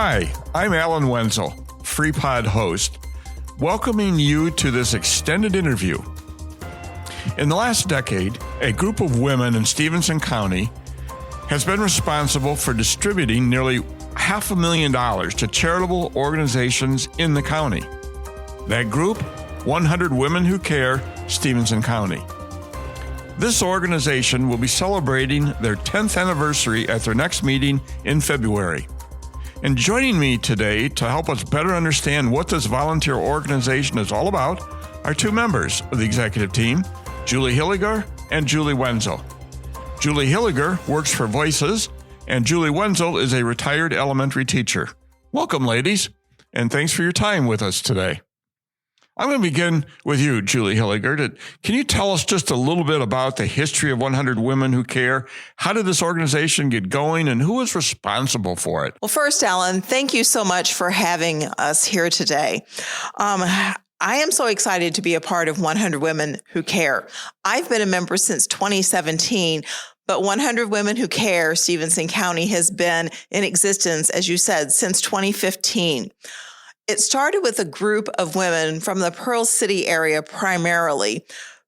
Hi, I'm Alan Wenzel, Freepod host, welcoming you to this extended interview. In the last decade, a group of women in Stephenson County has been responsible for distributing nearly $500,000 to charitable organizations in the county. That group, 100 Women Who Care, Stephenson County. This organization will be celebrating their 10th anniversary at their next meeting in February. And joining me today to help us better understand what this volunteer organization is all about are two members of the executive team, Julie Hilliger and Julie Wenzel. Julie Hilliger works for Voices, and Julie Wenzel is a retired elementary teacher. Welcome, ladies, and thanks for your time with us today. I'm going to begin with you, Julie Hilliger. Can you tell us just a little bit about the history of 100 Women Who Care? How did this organization get going, and who was responsible for it? Well, first, Alan, thank you so much for having us here today. I am so excited to be a part of 100 Women Who Care. I've been a member since 2017, but 100 Women Who Care Stephenson County has been in existence, as you said, since 2015. It started with a group of women from the Pearl City area primarily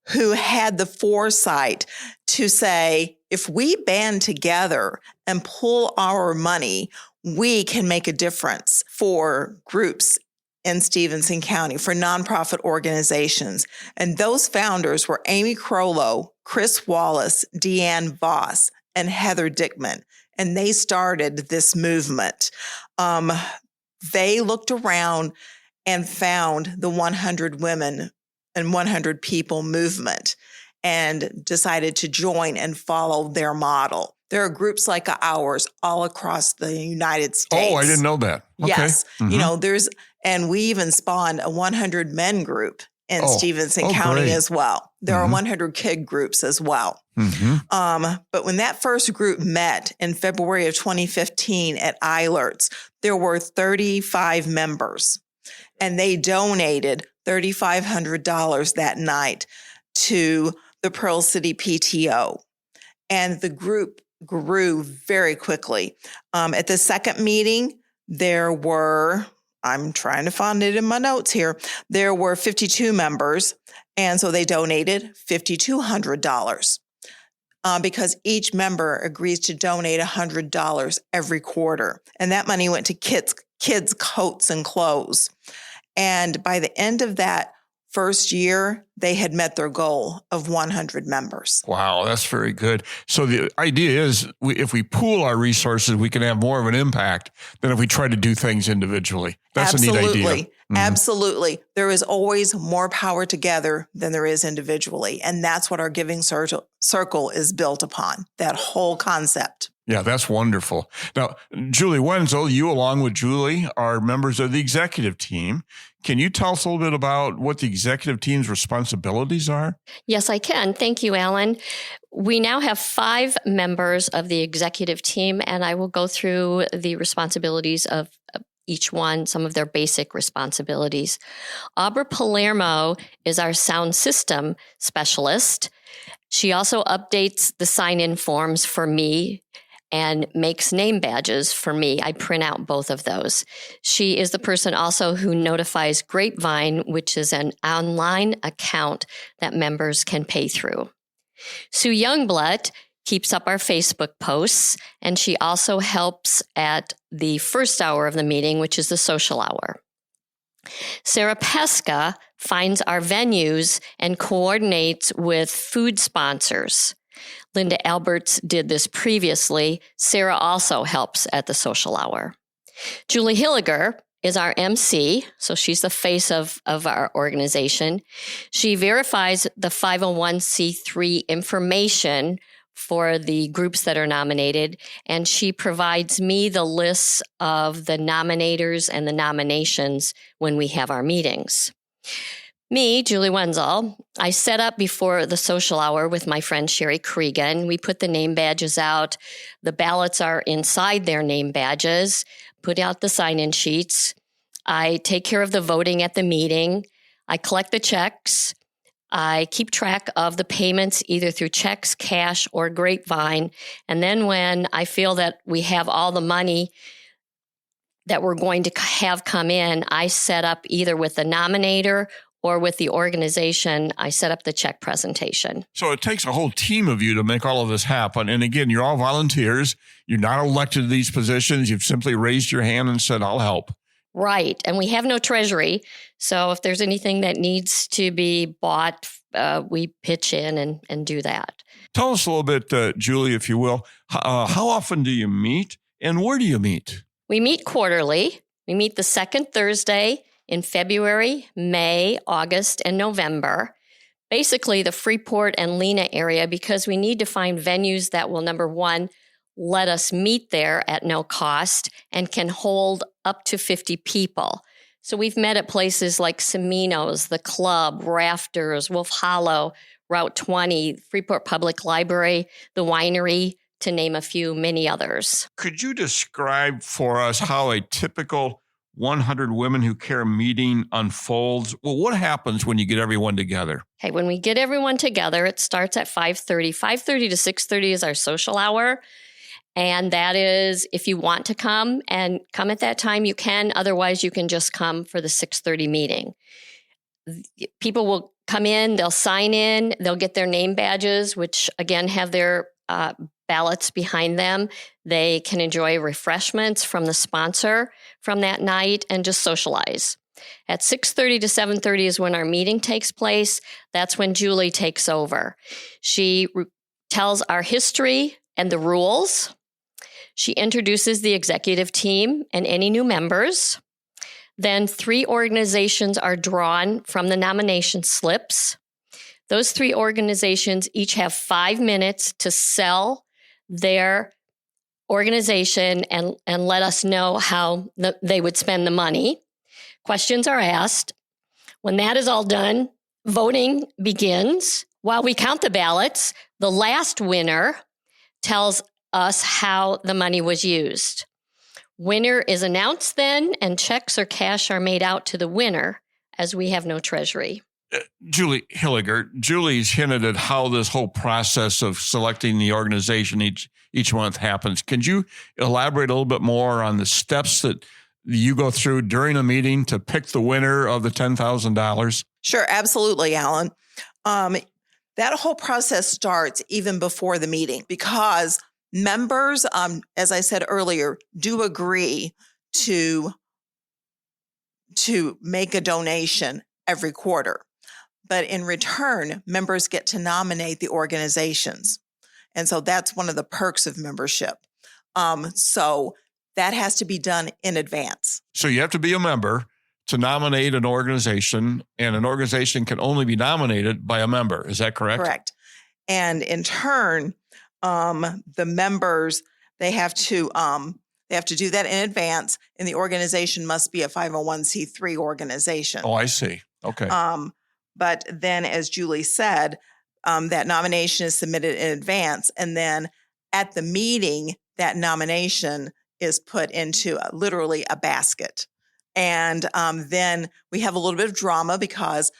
who had the foresight to say, if we band together and pull our money, we can make a difference for groups in Stephenson County, for nonprofit organizations. And those founders were Amy Crollo, Chris Wallace, Deanne Voss, and Heather Dickman. And they started this movement. They looked around and found the 100 Women and 100 People movement and decided to join and follow their model. There are groups like ours all across the United States. Oh, I didn't know that. Okay. Yes. Mm-hmm. And we even spawned a 100 Men group in Stephenson County great. As well. There are 100 Kid groups as well. Mm-hmm. But when that first group met in February of 2015 at Eilert's, there were 35 members, and they donated $3,500 that night to the Pearl City PTO. And the group grew very quickly. At the second meeting, there were, I'm trying to find it in my notes here, there were 52 members, and so they donated $5,200. Because each member agrees to donate $100 every quarter. And that money went to kids' coats and clothes. And by the end of that first year, they had met their goal of 100 members. Wow, that's very good. So the idea is if we pool our resources, we can have more of an impact than if we try to do things individually. That's a neat idea. Mm-hmm. Absolutely. There is always more power together than there is individually. And that's what our giving circle is built upon, that whole concept. Yeah, that's wonderful. Now, Julie Wenzel, you along with Julie are members of the executive team. Can you tell us a little bit about what the executive team's responsibilities are? Yes, I can. Thank you, Alan. We now have 5 members of the executive team, and I will go through the responsibilities of each one, some of their basic responsibilities. Aubrey Palermo is our sound system specialist. She also updates the sign-in forms for me and makes name badges for me. I print out both of those. She is the person also who notifies Grapevine, which is an online account that members can pay through. Sue Youngblood keeps up our Facebook posts, and she also helps at the first hour of the meeting, which is the social hour. Sarah Pesca finds our venues and coordinates with food sponsors. Linda Alberts did this previously. Sarah also helps at the social hour. Julie Hilliger is our MC, so she's the face of our organization. She verifies the 501c3 information for the groups that are nominated, and she provides me the lists of the nominators and the nominations when we have our meetings. Me, Julie Wenzel, I set up before the social hour with my friend Sherry Cregan. We put the name badges out. The ballots are inside their name badges. Put out the sign-in sheets. I take care of the voting at the meeting. I collect the checks. I keep track of the payments either through checks, cash, or Grapevine. And then when I feel that we have all the money that we're going to have come in, I set up either with the nominator or with the organization, I set up the check presentation. So it takes a whole team of you to make all of this happen. And again, you're all volunteers. You're not elected to these positions. You've simply raised your hand and said, I'll help. Right. And we have no treasury. So if there's anything that needs to be bought, we pitch in and do that. Tell us a little bit, Julie, if you will. How often do you meet and where do you meet? We meet quarterly. We meet the second Thursday in February, May, August, and November. Basically, the Freeport and Lena area, because we need to find venues that will, number one, let us meet there at no cost and can hold up to 50 people. So we've met at places like Semino's, the Club, Rafters, Wolf Hollow, Route 20, Freeport Public Library, the Winery, to name a few, many others. Could you describe for us how a typical 100 Women Who Care meeting unfolds? Well, what happens when you get everyone together? Okay, when we get everyone together, it starts at 5:30. 5:30 to 6:30 is our social hour. And that is, if you want to come and come at that time, you can. Otherwise, you can just come for the 6:30 meeting. People will come in, they'll sign in, they'll get their name badges, which again have their ballots behind them. They can enjoy refreshments from the sponsor from that night and just socialize. At 6:30 to 7:30 is when our meeting takes place. That's when Julie takes over. She tells our history and the rules. She introduces the executive team and any new members. Then 3 organizations are drawn from the nomination slips. Those 3 organizations each have 5 minutes to sell their organization and let us know how they would spend the money. Questions are asked. When that is all done, voting begins. While we count the ballots, the last winner tells us how the money was used. Winner is announced then, and checks or cash are made out to the winner, as we have no treasury. Julie Hilliger, Julie's hinted at how this whole process of selecting the organization each month happens. Can you elaborate a little bit more on the steps that you go through during a meeting to pick the winner of the $10,000? Sure, absolutely, Alan. That whole process starts even before the meeting because members, as I said earlier, do agree to make a donation every quarter. But in return, members get to nominate the organizations. And so that's one of the perks of membership. So that has to be done in advance. So you have to be a member to nominate an organization, and an organization can only be nominated by a member. Is that correct? Correct. And in turn, the members, they have to do that in advance, and the organization must be a 501c3 organization. Oh, I see. Okay. But then, as Julie said, that nomination is submitted in advance, and then at the meeting, that nomination is put into literally a basket. And then we have a little bit of drama because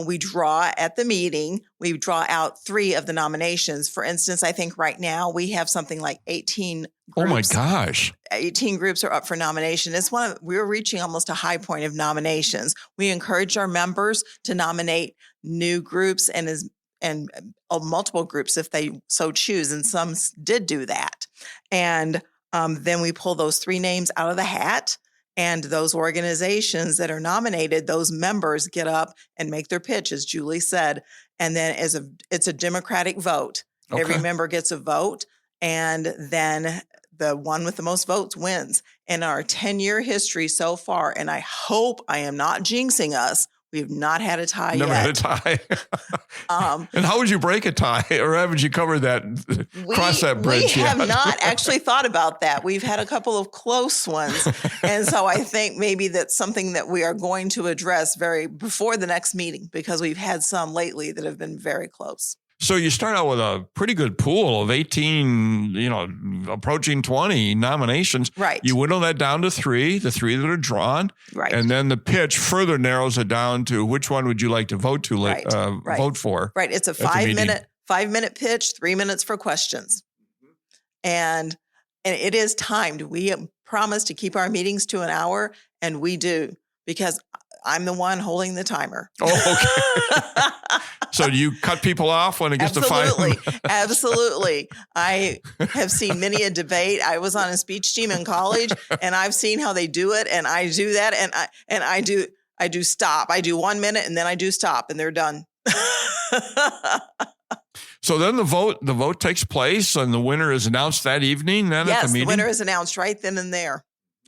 we draw at the meeting. We draw out 3 of the nominations. For instance, I think right now we have something like 18 groups. Oh my gosh. 18 groups are up for nomination. We're reaching almost a high point of nominations. We encourage our members to nominate new groups and multiple groups if they so choose. And some did do that. And then we pull those 3 names out of the hat. And those organizations that are nominated, those members get up and make their pitch, as Julie said. And then it's a democratic vote. Okay. Every member gets a vote. And then the one with the most votes wins. In our 10-year history so far, and I hope I am not jinxing us, we've not had a tie Never yet. had a tie. And how would you break a tie? Or haven't you covered that, cross that bridge We yet? have not actually thought about that. We've had a couple of close ones. And so I think maybe that's something that we are going to address before the next meeting, because we've had some lately that have been very close. So you start out with a pretty good pool of 18, approaching 20 nominations. Right. You whittle that down to 3, the 3 that are drawn. Right. And then the pitch further narrows it down to which one would you like to vote to, vote for. Right. It's a 5-minute pitch, 3 minutes for questions. And And it is timed. We promise to keep our meetings to an hour, and we do, because I'm the one holding the timer. Oh, okay. So do you cut people off when it gets to 5? Absolutely. I have seen many a debate. I was on a speech team in college, and I've seen how they do it, and I do that, and I do stop. I do 1 minute, and then I do stop, and they're done. So then the vote takes place, and the winner is announced that evening. Then yes, at the meeting, the winner is announced right then and there.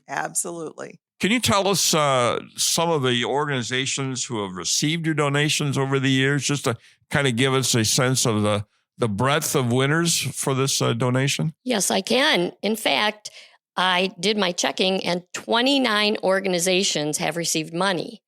Absolutely. Can you tell us some of the organizations who have received your donations over the years, just to kind of give us a sense of the breadth of winners for this donation? Yes, I can. In fact, I did my checking, and 29 organizations have received money.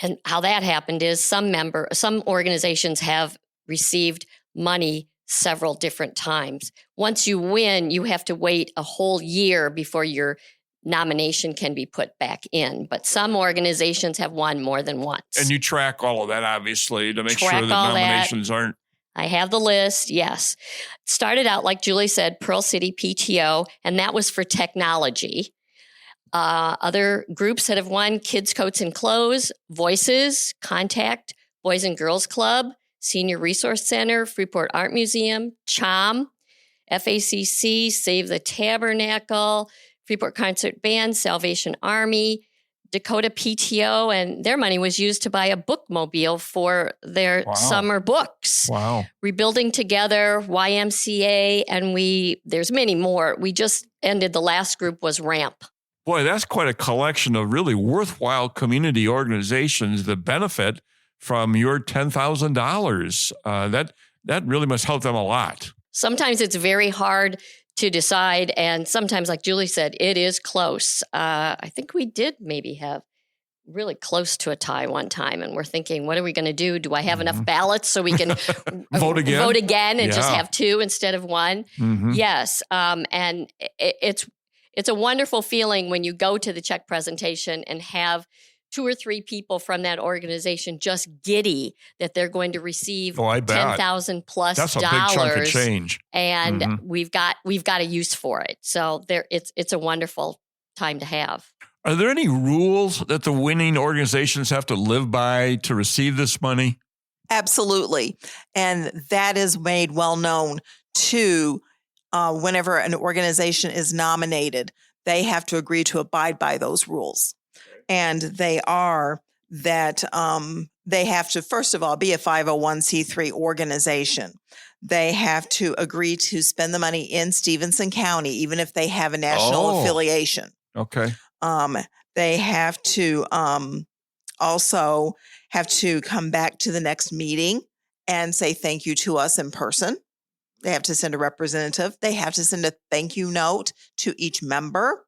And how that happened is some organizations have received money several different times. Once you win, you have to wait a whole year before your nomination can be put back in. But some organizations have won more than once. And you track all of that, obviously, to make sure that nominations aren't. I have the list, yes. It started out, like Julie said, Pearl City PTO, and that was for technology. Other groups that have won: Kids, Coats, and Clothes, Voices, Contact, Boys and Girls Club, Senior Resource Center, Freeport Art Museum, CHOM, FACC, Save the Tabernacle, Freeport Concert Band, Salvation Army, Dakota PTO, and their money was used to buy a bookmobile for their summer books. Wow. Rebuilding Together, YMCA, and there's many more. We just ended, the last group was RAMP. Boy, that's quite a collection of really worthwhile community organizations that benefit from your $10,000. That really must help them a lot. Sometimes it's very hard to decide, and sometimes, like Julie said, it is close. I think we did maybe have really close to a tie one time, and we're thinking, what are we going to do? Do I have enough ballots so we can vote again and just have 2 instead of 1? Yes, and it's a wonderful feeling when you go to the check presentation and have 2 or 3 people from that organization just giddy that they're going to receive $10,000 plus. That's a big chunk of change, and we've got a use for it. So it's a wonderful time to have. Are there any rules that the winning organizations have to live by to receive this money? Absolutely, and that is made well known too. Whenever an organization is nominated, they have to agree to abide by those rules. And they are that they have to, first of all, be a 501c3 organization. They have to agree to spend the money in Stephenson County, even if they have a national affiliation. Okay. They have to also have to come back to the next meeting and say thank you to us in person. They have to send a representative. They have to send a thank you note to each member.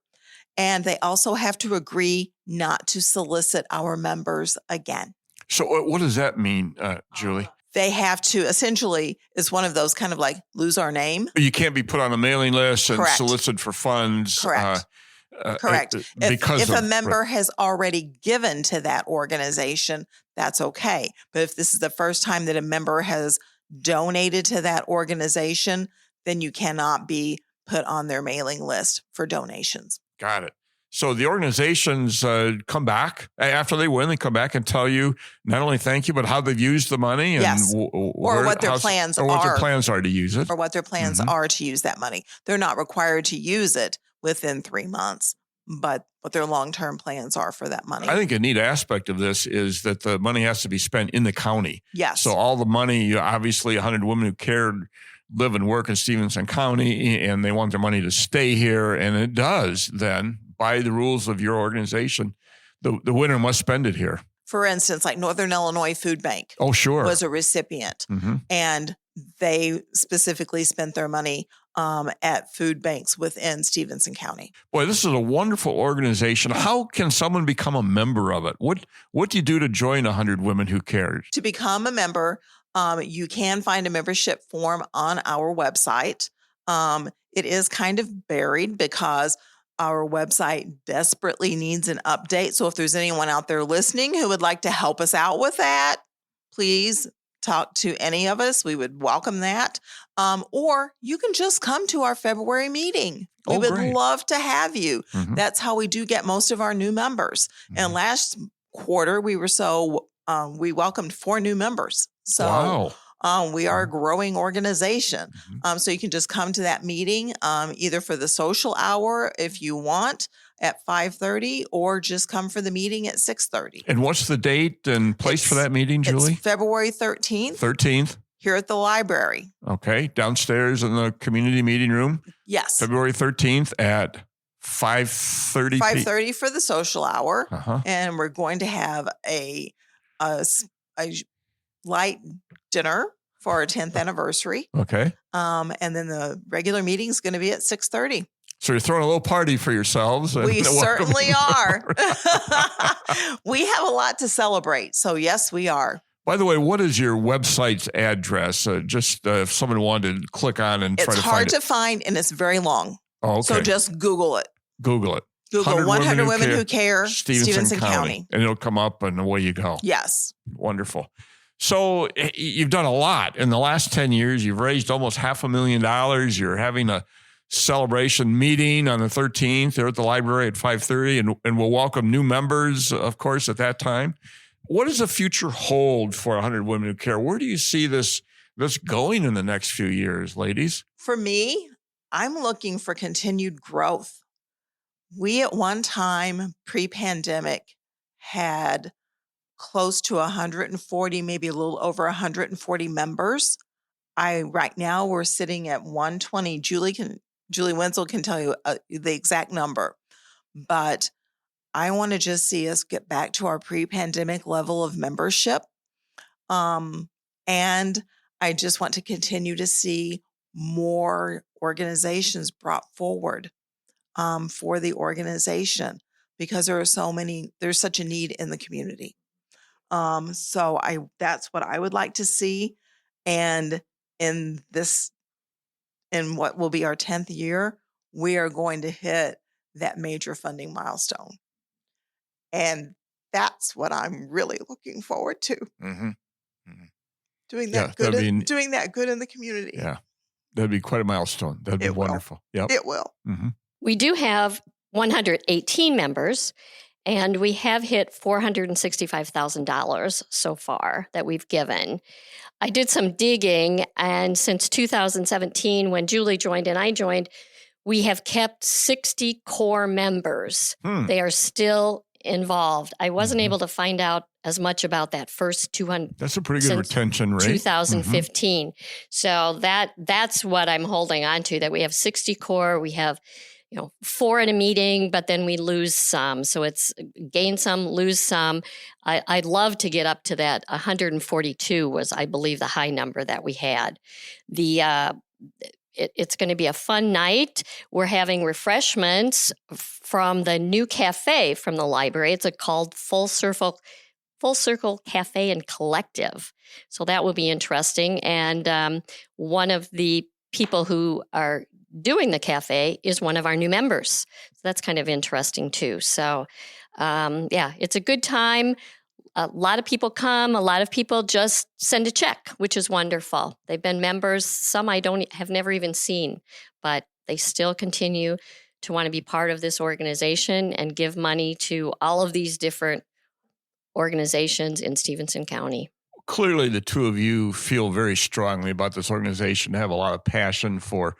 And they also have to agree not to solicit our members again. So what does that mean, Julie? They have to, essentially, is one of those kind of like lose our name. You can't be put on a mailing list and solicit for funds. Correct. Correct. If a member has already given to that organization, that's okay. But if this is the first time that a member has donated to that organization, then you cannot be put on their mailing list for donations. Got it. So the organizations come back after they win. They come back and tell you not only thank you, but how they've used the money, and or what their plans are, or what their plans are to use it, or what their plans are to use that money. They're not required to use it within 3 months, but what their long-term plans are for that money. I think a neat aspect of this is that the money has to be spent in the county. Yes. So all the money, obviously 100 Women Who Cared live and work in Stephenson County, and they want their money to stay here. And it does then, by the rules of your organization, the winner must spend it here. For instance, like Northern Illinois Food Bank was a recipient, and they specifically spent their money at food banks within Stephenson County. Boy, this is a wonderful organization. How can someone become a member of it? What do you do to join 100 Women Who Cared? To become a member, you can find a membership form on our website. It is kind of buried because our website desperately needs an update. So if there's anyone out there listening who would like to help us out with that, please talk to any of us, we would welcome that. Or you can just come to our February meeting. We would great. love to have you. Mhm. That's how we do get most of our new members. And last quarter, we welcomed 4 new members. So we are a growing organization. So you can just come to that meeting, either for the social hour if you want at 5:30, or just come for the meeting at 6:30. And what's the date and place for that meeting, Julie? It's February 13th. 13th. Here at the library. Okay. Downstairs in the community meeting room. Yes. February 13th at 5:30. 5:30 for the social hour. Uh-huh. And we're going to have a light dinner for our 10th anniversary. Okay. And then the regular meeting is going to be at 6:30. So you're throwing a little party for yourselves. We certainly are. We have a lot to celebrate. So yes, we are. By the way, what is your website's address? Just if someone wanted to click on and try to find it. It's hard to find, and it's very long. Oh, okay. So just Google it. Google it. Google 100 Women Who Care, Stephenson County. And it'll come up and away you go. Yes. Wonderful. So you've done a lot. In the last 10 years, you've raised almost $500,000. You're having a celebration meeting on the 13th there at the library at 5:30, and we'll welcome new members, of course, at that time. What does the future hold for 100 Women Who Care? Where do you see this going in the next few years, ladies? For me, I'm looking for continued growth. We at one time, pre-pandemic, had close to 140, maybe a little over 140 members. Right now we're sitting at 120. Julie Wenzel can tell you the exact number, but I want to just see us get back to our pre-pandemic level of membership. And I just want to continue to see more organizations brought forward for the organization, because there's such a need in the community. So that's what I would like to see. And in what will be our 10th year, we are going to hit that major funding milestone. And that's what I'm really looking forward to. Mm-hmm. Mm-hmm. Doing that good in the community. Yeah. That'd be quite a milestone. That'd be wonderful. Yep. It will. Mm-hmm. We do have 118 members, and we have hit $465,000 so far that we've given. I did some digging, and since 2017, when Julie joined and I joined, we have kept 60 core members. They are still involved. I wasn't able to find out as much about that first 200. That's a pretty good retention rate. 2015. So that's what I'm holding on to, that we have 60 core. We have 4 at a meeting, but then we lose some. So it's gain some, lose some. I'd love to get up to that. 142 was, I believe, the high number that we had. It's going to be a fun night. We're having refreshments from the new cafe from the library. It's called Full Circle Cafe and Collective. So that will be interesting. And one of the people who are doing the cafe is one of our new members. So that's kind of interesting too. So it's a good time. A lot of people come. A lot of people just send a check, which is wonderful. They've been members. Some I have never even seen, but they still continue to want to be part of this organization and give money to all of these different organizations in Stephenson County. Clearly, the two of you feel very strongly about this organization, have a lot of passion for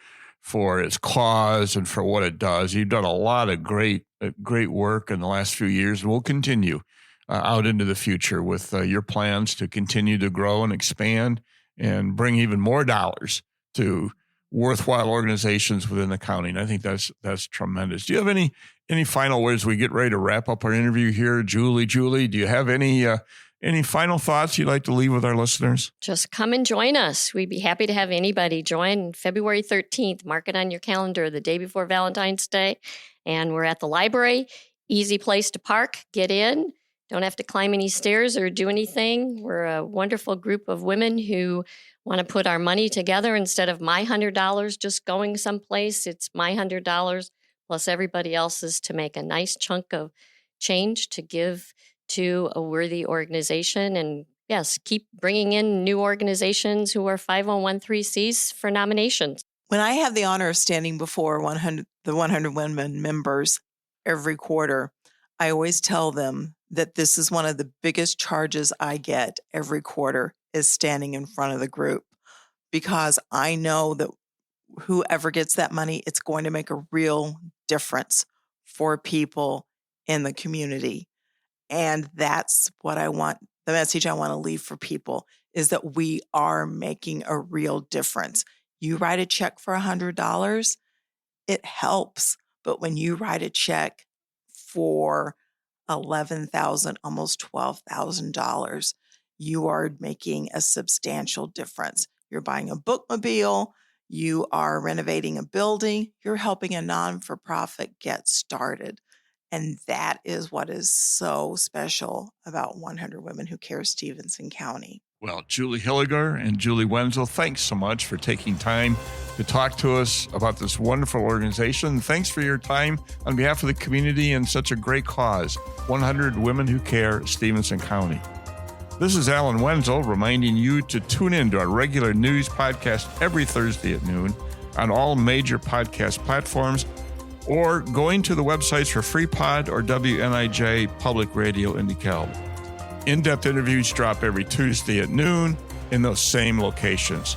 its cause and for what it does. You've done a lot of great work in the last few years, and will continue out into the future with your plans to continue to grow and expand and bring even more dollars to worthwhile organizations within the county. And I think that's tremendous. Do you have any final words as we get ready to wrap up our interview here? Julie, do you have any final thoughts you'd like to leave with our listeners? Just come and join us. We'd be happy to have anybody join February 13th. Mark it on your calendar, the day before Valentine's Day. And we're at the library. Easy place to park, get in. Don't have to climb any stairs or do anything. We're a wonderful group of women who want to put our money together instead of my $100 just going someplace. It's my $100 plus everybody else's to make a nice chunk of change to give to a worthy organization and yes, keep bringing in new organizations who are 501(c)(3)s for nominations. When I have the honor of standing before the 100 Women members every quarter, I always tell them that this is one of the biggest charges I get every quarter is standing in front of the group, because I know that whoever gets that money, it's going to make a real difference for people in the community. And that's what I want. The message I want to leave for people is that we are making a real difference. You write a check for $100, it helps. But when you write a check for $11,000, almost $12,000, you are making a substantial difference. You're buying a bookmobile, you are renovating a building, you're helping a non-for-profit get started. And that is what is so special about 100 Women Who Care Stephenson County. Well, Julie Hilliger and Julie Wenzel, thanks so much for taking time to talk to us about this wonderful organization. Thanks for your time on behalf of the community and such a great cause, 100 Women Who Care Stephenson County. This is Alan Wenzel reminding you to tune in to our regular news podcast every Thursday at noon on all major podcast platforms, or going to the websites for Freepod or WNIJ Public Radio in DeKalb. In-depth interviews drop every Tuesday at noon in those same locations.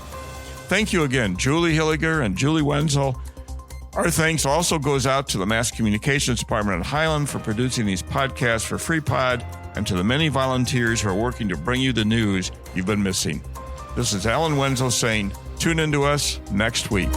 Thank you again, Julie Hilliger and Julie Wenzel. Our thanks also goes out to the Mass Communications Department at Highland for producing these podcasts for Freepod, and to the many volunteers who are working to bring you the news you've been missing. This is Alan Wenzel saying, tune in to us next week.